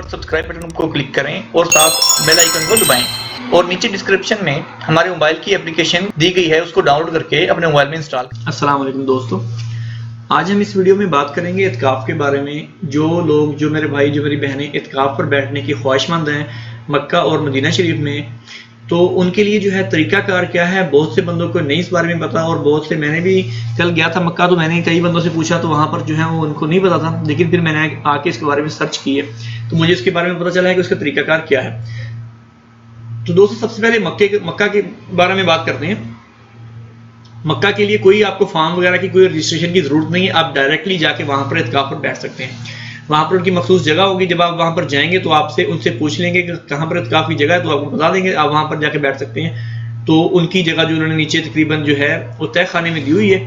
पर subscribe button को click करें और साथ बेल आइकन को दबाएं और नीचे डिस्क्रिप्शन में हमारे मोबाइल की एप्लीकेशन दी गई है, उसको डाउनलोड करके अपने मोबाइल में इंस्टॉल। अस्सलाम वालेकुम दोस्तों, आज हम इस वीडियो में बात करेंगे इत्काफ के बारे में। जो मेरे भाई जो मेरी बहनें इत्काफ पर बैठने की ख्वाहिशमंद हैं मक्का और मदीना शरीफ में, तो उनके लिए जो है तरीकाकार क्या है। बहुत से बंदों को नहीं इस बारे में पता, और बहुत से, मैंने भी कल गया था मक्का तो मैंने कई बंदों से पूछा तो वहाँ पर जो है वो उनको नहीं पता था, लेकिन फिर मैंने आके इसके बारे में सर्च की है तो मुझे इसके बारे में पता चला है कि उसका तरीकाकार क्या है। तो दोस्तों, सबसे पहले मक्का के बारे में बात करते हैं। मक्का के लिए कोई आपको फॉर्म वगैरह की कोई रजिस्ट्रेशन की जरूरत नहीं है, आप डायरेक्टली जाके वहां पर इत्काफ पर बैठ सकते हैं। वहां पर उनकी मखसूस जगह होगी, जब आप वहां पर जाएंगे तो आपसे उनसे पूछ लेंगे कि कहाँ पर इत्काफ की जगह है, तो आपको बता देंगे, आप वहां पर जाके बैठ सकते हैं। तो उनकी जगह जो उन्होंने नीचे तकरीबन जो है वो तय खाने में दी हुई है,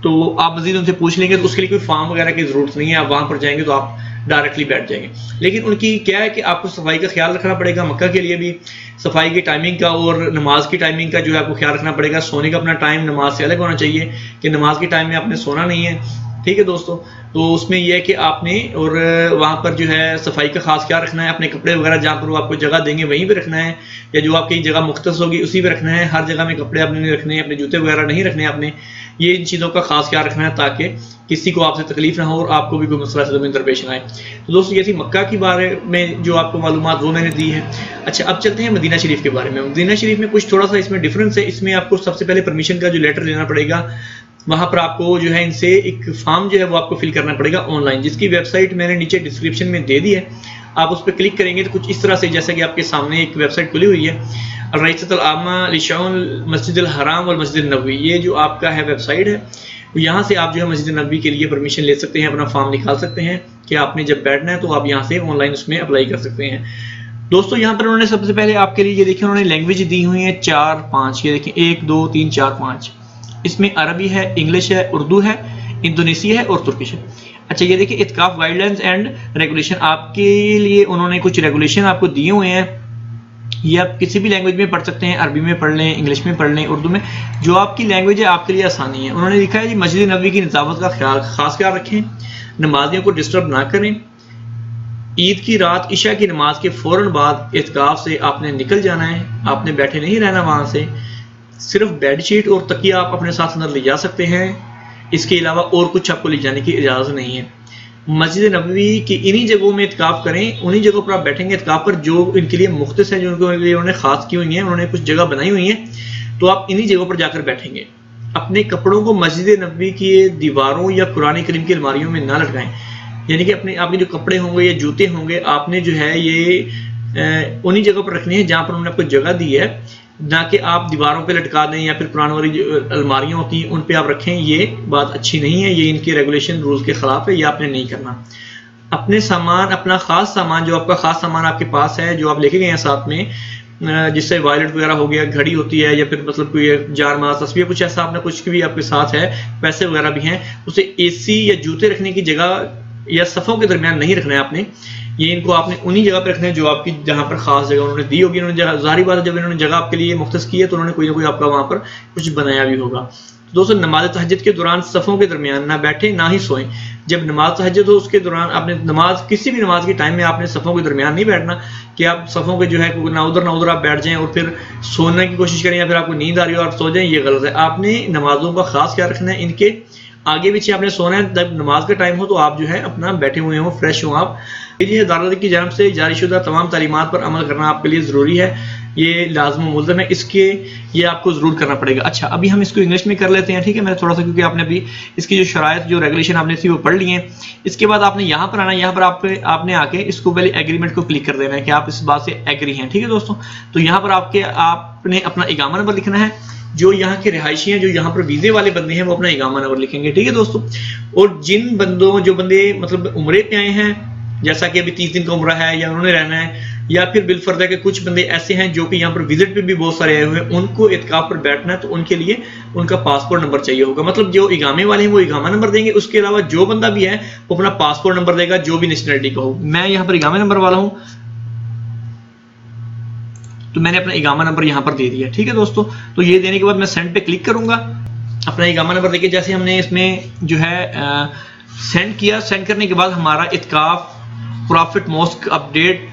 तो आप मजीद उनसे पूछ लेंगे, तो उसके लिए कोई फॉर्म वगैरह की जरूरत नहीं है। आप वहां पर जाएंगे तो आप डायरेक्टली बैठ जाएंगे। लेकिन उनकी क्या है कि आपको सफाई का ख्याल रखना पड़ेगा। मक्का के लिए भी सफाई की टाइमिंग का और नमाज की टाइमिंग का जो है आपको ख्याल रखना पड़ेगा। सोने का अपना टाइम नमाज से अलग होना चाहिए कि नमाज के टाइम में आपने सोना नहीं है, ठीक है दोस्तों। तो उसमें यह है कि आपने और वहाँ पर जो है सफाई का खास ख्याल रखना है। अपने कपड़े वगैरह जहाँ पर वो आपको जगह देंगे वहीं पे रखना है, या जो आपकी जगह मुख्तस होगी उसी पे रखना है। हर जगह में कपड़े आपने नहीं रखने, अपने जूते वगैरह नहीं रखने आपने। ये इन चीज़ों का खास ख्याल रखना है ताकि किसी को आपसे तकलीफ ना हो और आपको भी कोई मसला दरपेश ना आए। तो दोस्तों, ये थी मक्का के बारे में जो आपको मालूमात वो मैंने दी है। अच्छा, अब चलते हैं मदीना शरीफ के बारे में। मदीना शरीफ में कुछ थोड़ा सा इसमें डिफरेंस है। इसमें आपको सबसे पहले परमिशन का जो लेटर लेना पड़ेगा। वहां पर आपको जो है इनसे एक फॉर्म जो है वो आपको फिल करना पड़ेगा ऑनलाइन, जिसकी वेबसाइट मैंने नीचे डिस्क्रिप्शन में दे दी है। आप उस पर क्लिक करेंगे तो कुछ इस तरह से, जैसा कि आपके सामने एक वेबसाइट खुली हुई है, रईसतुल आमा लिशाउन मस्जिदुल हराम और मस्जिद नबवी, ये जो आपका है वेबसाइट है। यहाँ से आप जो है मस्जिद नबवी के लिए परमिशन ले सकते हैं, अपना फॉर्म निकाल सकते हैं कि आपने जब बैठना है तो आप यहाँ से ऑनलाइन उसमें अप्लाई कर सकते हैं। दोस्तों, यहाँ पर उन्होंने सबसे पहले आपके लिए ये देखिए, उन्होंने लैंग्वेज दी हुई है 4-5, ये देखिए 1 2 3 4 5। इसमें अरबी है, इंग्लिश है, उर्दू है, इंडोनेशिया है और तुर्किश है। अच्छा, ये देखिए इत्काफ गाइडलाइंस एंड रेगुलेशन, आपके लिए उन्होंने कुछ रेगुलेशन आपको दिए हुए हैं। ये आप किसी भी लैंग्वेज में पढ़ सकते हैं, अरबी में पढ़ लें, इंग्लिश में पढ़ लें, उर्दू में, जो आपकी लैंग्वेज है आपके लिए आसानी है। उन्होंने लिखा है जी, मस्जिद नबवी की निजामत का खास ख्याल रखें, नमाजियों को डिस्टर्ब ना करें। ईद की रात इशा की नमाज के फौरन बाद इत्काफ से आपने निकल जाना है, आपने बैठे नहीं रहना वहां से। सिर्फ बेडशीट और तकिया आप अपने साथ अंदर ले जा सकते हैं, इसके अलावा और कुछ आपको ले जाने की इजाज़त नहीं है। मस्जिद नबवी की इन्हीं जगहों में इत्काफ करें, उन्हीं जगहों पर आप बैठेंगे इत्काफ पर जो इनके लिए मुख्तस है, जो उनके लिए उन्होंने खास की हुई है, उन्होंने कुछ जगह बनाई हुई है, तो आप इन्हीं जगहों पर जाकर बैठेंगे। अपने कपड़ों को मस्जिद नबवी की दीवारों या कुरान करीम की अलमारियों में ना लटकाएं, यानी कि आपके जो कपड़े होंगे या जूते होंगे आपने जो है ये उन्हीं जगहों पर रखने हैं जहाँ पर उन्होंने आपको जगह दी है, ना कि आप दीवारों पे लटका दें या फिर पुरानी वाली जो अलमारियाँ होती हैं उन पे आप रखें। ये बात अच्छी नहीं है, ये इनके रेगुलेशन रूल्स के खिलाफ है, ये आपने नहीं करना। अपने सामान, अपना खास सामान, जो आपका खास सामान आपके पास है, जो आप लेके गए हैं साथ में, जिससे वॉलेट वगैरह हो गया, घड़ी होती है, या फिर मतलब कोई जार तस्वीर, कुछ ऐसा आपने कुछ भी आपके साथ है, पैसे वगैरह भी हैं, उसे एसी या जूते रखने की जगह या सफ़ों के दरमियान नहीं रखना है आपने। ये इनको आपने उन्हीं जगह पर रखना है जो आपकी जहाँ पर खास जगह उन्होंने दी होगी। उन्होंने जगह, जाहिर बात है, जब इन्होंने जगह आपके लिए मुख्तस की है तो उन्होंने कोई ना कोई आपका वहाँ पर कुछ बनाया भी होगा। तो दोस्तों, नमाज तहज्जुद के दौरान सफ़ों के दरमियान ना बैठें, ना ही सोएं। जब नमाज तहज्जुद हो उसके दौरान आपने नमाज, किसी भी नमाज के टाइम में आपने सफ़ों के दरमियान नहीं बैठना कि आप सफ़ों के जो है ना उधर आप बैठ जाएं और फिर सोने की कोशिश करें, या फिर आपको नींद आ रही हो और सो जाएं, ये गलत है। आपने नमाजों का खास ख्याल रखना है, इनके आगे पीछे आपने सोना है। जब नमाज का टाइम हो तो आप जो है अपना बैठे हुए हो, फ्रेश हो आप। ये अदालत की जानब से जारीशुदा तमाम तालीमात पर अमल करना आपके लिए ज़रूरी है, ये लाज़िम मुल्ज़म है, इसके ये आपको ज़रूर करना पड़ेगा। अच्छा, अभी हम इसको इंग्लिश में कर लेते हैं, ठीक है। मैंने थोड़ा सा, क्योंकि आपने अभी इसकी जो शराइत, जो रेगुलेशन आपने थी वो पढ़ ली है। इसके बाद आपने यहाँ पर आना है, यहाँ पर आपने आके इसको पहले एग्रीमेंट को क्लिक कर देना है कि आप इस बात से एग्री हैं, ठीक है दोस्तों। तो यहाँ पर आपने अपना इकामा नंबर लिखना है। जो यहाँ के रिहायशी हैं, जो यहाँ पर वीज़े वाले बंदे हैं, वो अपना इकामा नंबर लिखेंगे, ठीक है दोस्तों। और जो बंदे मतलब उम्रे पे आए हैं, जैसा कि अभी 30 दिन का उम्र है या उन्होंने रहना है, या फिर बिलफर्द है कि कुछ बंदे ऐसे हैं जो कि यहाँ पर विजिट पे भी बहुत सारे आए हुए हैं, उनको इत्काफ पर बैठना है, तो उनके लिए उनका पासपोर्ट नंबर चाहिए होगा। मतलब जो इकामे वाले हैं वो इकामा नंबर देंगे, उसके अलावा जो बंदा भी है वो अपना पासपोर्ट नंबर देगा, जो भी नेशनलिटी का हो। मैं यहाँ पर इकामे नंबर वाला हूँ, तो मैंने अपना इकामा नंबर यहाँ पर दे दिया, ठीक है दोस्तों। तो ये देने के बाद मैं सेंड पे क्लिक करूंगा। अपना इकामा नंबर देके जैसे हमने इसमें जो है सेंड किया, सेंड करने के बाद हमारा इत्काफ प्रॉफिट मॉस्क अपडेट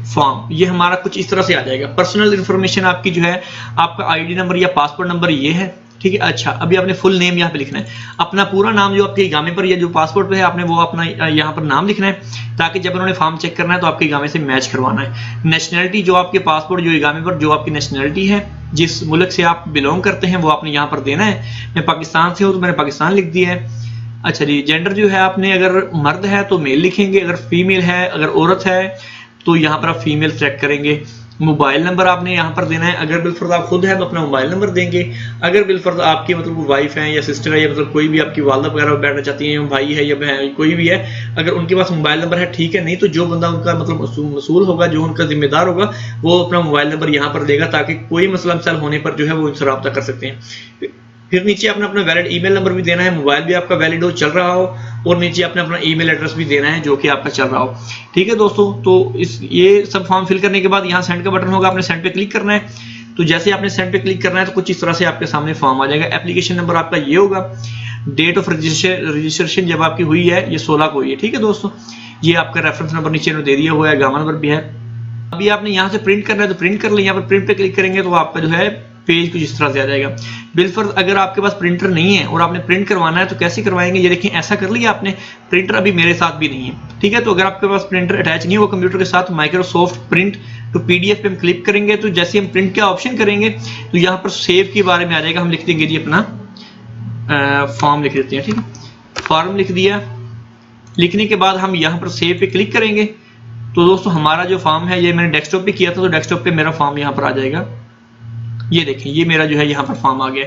फॉर्म, ये हमारा कुछ इस तरह से आ जाएगा। पर्सनल इंफॉर्मेशन आपकी जो है, आपका आईडी नंबर या पासपोर्ट नंबर ये है, ठीक है। अच्छा, अभी आपने फुल नेम यहाँ पे लिखना है, अपना पूरा नाम जो आपके इगामे पर या जो पासपोर्ट पे है, आपने वो अपना यहाँ पर नाम लिखना है, ताकि जब उन्होंने फॉर्म चेक करना है तो आपके इगामे से मैच करवाना है। नेशनलिटी, जो आपके पासपोर्ट जो इगामे पर जो आपकी नेशनलिटी है, जिस मुल्क से आप बिलोंग करते हैं, वो आपने यहाँ पर देना है। मैं पाकिस्तान से हूँ तो मैंने पाकिस्तान लिख दिया है। अच्छा जी, जेंडर जो है, आपने अगर मर्द है तो मेल लिखेंगे, अगर फीमेल है, अगर औरत है तो यहाँ पर आप फीमेल सेलेक्ट करेंगे। मोबाइल नंबर आपने यहाँ पर देना है, अगर बिलफर्ज आप खुद है तो अपना मोबाइल नंबर देंगे, अगर बिलफर्ज आपकी मतलब वाइफ है या सिस्टर है या मतलब कोई भी आपकी वालदा वगैरह बैठना चाहती है, भाई है या बहन, कोई भी है, अगर उनके पास मोबाइल नंबर है ठीक है, नहीं तो जो बंदा उनका मतलब मसूल होगा, जो उनका जिम्मेदार होगा, वो अपना मोबाइल नंबर यहाँ पर देगा, ताकि कोई मसला मसाइल होने पर जो है वो उनसे रब्ता कर सकते हैं। फिर नीचे आपने अपना वैलिड ईमेल नंबर भी देना है, मोबाइल भी आपका वैलिड हो, चल रहा हो, और नीचे आपने अपना ईमेल एड्रेस भी देना है जो कि आपका चल रहा हो। ठीक है दोस्तों, तो ये सब फॉर्म फिल करने के बाद यहाँ सेंड का बटन होगा, आपने सेंड पे क्लिक करना है। तो जैसे आपने सेंड पे क्लिक करना है तो कुछ इस तरह से आपके सामने फॉर्म आ जाएगा। एप्लीकेशन नंबर आपका ये होगा, डेट ऑफ रजिस्ट्रेशन जब आपकी हुई है ये 16 को हुई है। ठीक है दोस्तों, ये आपका रेफरेंस नंबर नीचे दे दिया हुआ है, गामा नंबर भी है। अभी आपने यहाँ से प्रिंट करना है तो प्रिंट कर लें, यहाँ पर प्रिंट पे क्लिक करेंगे तो आपका जो है पेज कुछ इस तरह से आ जाएगा। बिलफर्ज अगर आपके पास प्रिंटर नहीं है और आपने प्रिंट करवाना है तो कैसे करवाएंगे, ये देखिए ऐसा कर लिया आपने, प्रिंटर अभी मेरे साथ भी नहीं है, ठीक है। तो अगर आपके पास प्रिंटर अटैच नहीं है वो कंप्यूटर के साथ, माइक्रोसॉफ्ट प्रिंट तो पीडीएफ पे हम क्लिक करेंगे, तो जैसे हम प्रिंट का ऑप्शन करेंगे तो यहाँ पर सेव के बारे में आ जाएगा, हम लिख देंगे जी अपना फॉर्म लिख देते हैं, ठीक है। फॉर्म लिख दिया, लिखने के बाद हम यहाँ पर सेव पे क्लिक करेंगे तो दोस्तों हमारा जो फॉर्म है ये मैंने डेस्कटॉप पे किया था, तो डेस्कटॉप पे मेरा फॉर्म यहाँ पर आ जाएगा। ये देखें, ये मेरा जो है यहाँ पर फॉर्म आ गया,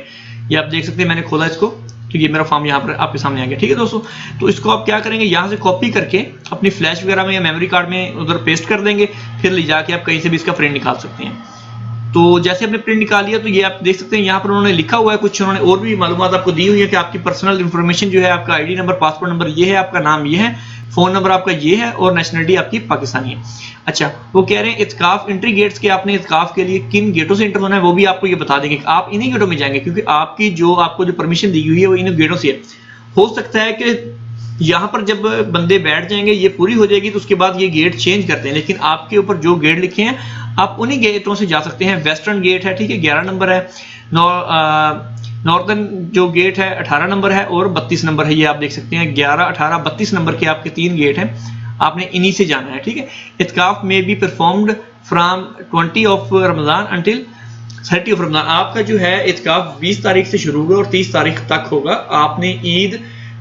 ये आप देख सकते हैं, मैंने खोला इसको तो ये मेरा फॉर्म यहाँ पर आपके सामने आ गया। ठीक है दोस्तों, तो इसको आप क्या करेंगे, यहाँ से कॉपी करके अपनी फ्लैश वगैरह में या मेमोरी कार्ड में उधर पेस्ट कर देंगे, फिर ले जाके आप कहीं से भी इसका प्रिंट निकाल सकते हैं। तो जैसे आपने प्रिंट निकाल लिया तो ये आप देख सकते हैं यहाँ पर उन्होंने लिखा हुआ है कुछ, उन्होंने और भी मालूमात आपको दी हुई है कि आपकी पर्सनल इंफॉर्मेशन जो है, आपका आईडी नंबर, पासपोर्ट नंबर ये है, आपका नाम ये है, फोन नंबर आपका ये है और नेशनलिटी आपकी पाकिस्तानी है। अच्छा, वो कह रहे हैं इत्काफ एंट्री गेट्स के, आपने इत्काफ के लिए किन गेटों से एंटर होना है वो भी आपको ये बता देंगे, आप इन्हीं गेटों में जाएंगे क्योंकि आपको जो परमिशन दी हुई है वो इन गेटों से है। हो सकता है कि यहाँ पर जब बंदे बैठ जाएंगे, ये पूरी हो जाएगी तो उसके बाद ये गेट चेंज करते हैं, लेकिन आपके ऊपर जो गेट लिखे हैं आप उन्हीं गेटों से जा सकते हैं। वेस्टर्न गेट है, ठीक है, 11 नंबर है, नॉर्दर्न जो गेट है 18 नंबर है और 32 नंबर है, ये आप देख सकते हैं 11, 18, 32 नंबर के आपके 3 गेट हैं, आपने इन्हीं से जाना है। ठीक है, इत्काफ में be performed from 20 of Ramzan until 30 of Ramzan, आपका जो है इत्काफ 20 तारीख से शुरू होगा और 30 तारीख तक होगा। आपने ईद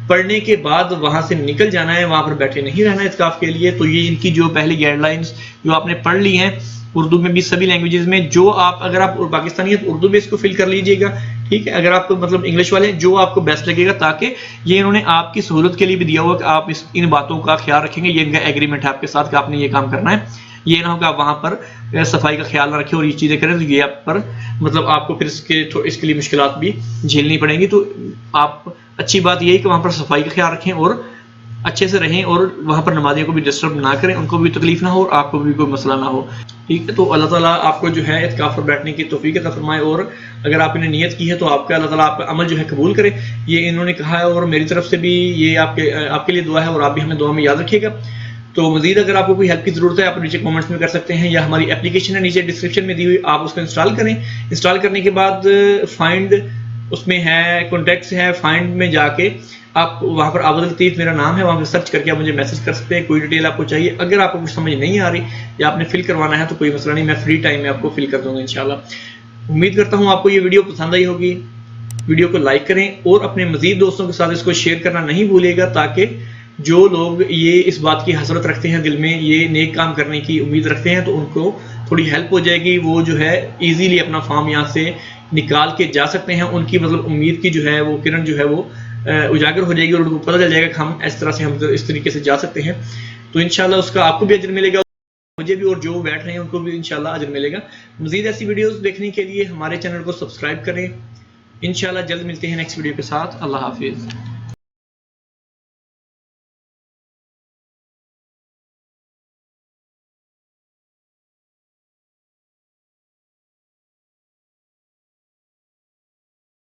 पढ़ने के बाद वहां से निकल जाना है, वहां पर बैठे नहीं रहना है इत्काफ के लिए। तो ये इनकी जो पहली गाइडलाइंस जो आपने पढ़ ली हैं उर्दू में भी, सभी लैंग्वेजेस में, जो आप अगर आप पाकिस्तानी है तो उर्दू में इसको फिल कर लीजिएगा, ठीक है। अगर आप मतलब इंग्लिश वाले जो आपको बेस्ट लगेगा, ताकि ये इन्होंने आपकी सहूलत के लिए भी दिया हुआ कि आप इन बातों का ख्याल रखेंगे, ये इनका एग्रीमेंट है आपके साथ कि आपने ये काम करना है, ये ना हो कि आप वहां पर सफाई का ख्याल ना रखें और ये चीजें करें तो ये आप पर मतलब आपको फिर इसके लिए मुश्किलात भी झेलनी पड़ेंगी। तो आप अच्छी बात यही कि वहां पर सफाई का ख्याल रखें और अच्छे से रहें और वहां पर नमाजियों को भी डिस्टर्ब ना करें, उनको भी तकलीफ ना हो और आपको भी कोई मसला ना हो। ठीक है, तो अल्लाह ताला आपको जो है इत्काफ पर बैठने की तौफीक अता फरमाए, और अगर आपने नियत की है तो आपका अल्लाह ताला आपका अमल जो है कबूल करे, ये इन्होंने कहा है और मेरी तरफ से भी ये आपके लिए दुआ है और आप भी हमें दुआ में याद रखिएगा। तो मजीद अगर आपको कोई हेल्प की जरूरत है आप नीचे कमेंट्स में कर सकते हैं, या हमारी एप्लीकेशन है नीचे डिस्क्रिप्शन में दी हुई, आप उसको इंस्टॉल करें। इंस्टॉल करने के बाद फाइंड उसमें है, कॉन्टैक्ट्स है, फाइंड में जाके आप वहाँ पर आबद लतीफ़ मेरा नाम है, वहाँ पर सर्च करके आप मुझे मैसेज कर सकते हैं। कोई डिटेल आपको चाहिए, अगर आपको कुछ समझ नहीं आ रही या आपने फिल करवाना है तो कोई मसला नहीं, मैं फ्री टाइम में आपको फिल कर दूंगा इंशाल्लाह। उम्मीद करता हूँ आपको ये वीडियो पसंद आई होगी। वीडियो को लाइक करें और अपने मजीद दोस्तों के साथ इसको शेयर करना नहीं भूलिएगा, ताकि जो लोग ये इस बात की हसरत रखते हैं दिल में, ये नेक काम करने की उम्मीद रखते हैं, तो उनको थोड़ी हेल्प हो जाएगी, वो जो है ईजीली अपना फॉर्म यहाँ से निकाल के जा सकते हैं। उनकी मतलब उम्मीद की जो है वो किरण जो है वो उजागर हो जाएगी और उनको पता चल जाएगा कि हम इस तरह से हम इस तरीके से जा सकते हैं। तो इंशाल्लाह उसका आपको भी अजर मिलेगा, मुझे भी, और जो बैठ रहे हैं उनको भी इंशाल्लाह अजर मिलेगा। मजीद ऐसी वीडियोस देखने के लिए हमारे चैनल को सब्सक्राइब करें। इंशाल्लाह जल्द मिलते हैं नेक्स्ट वीडियो के साथ। अल्लाह हाफिज़।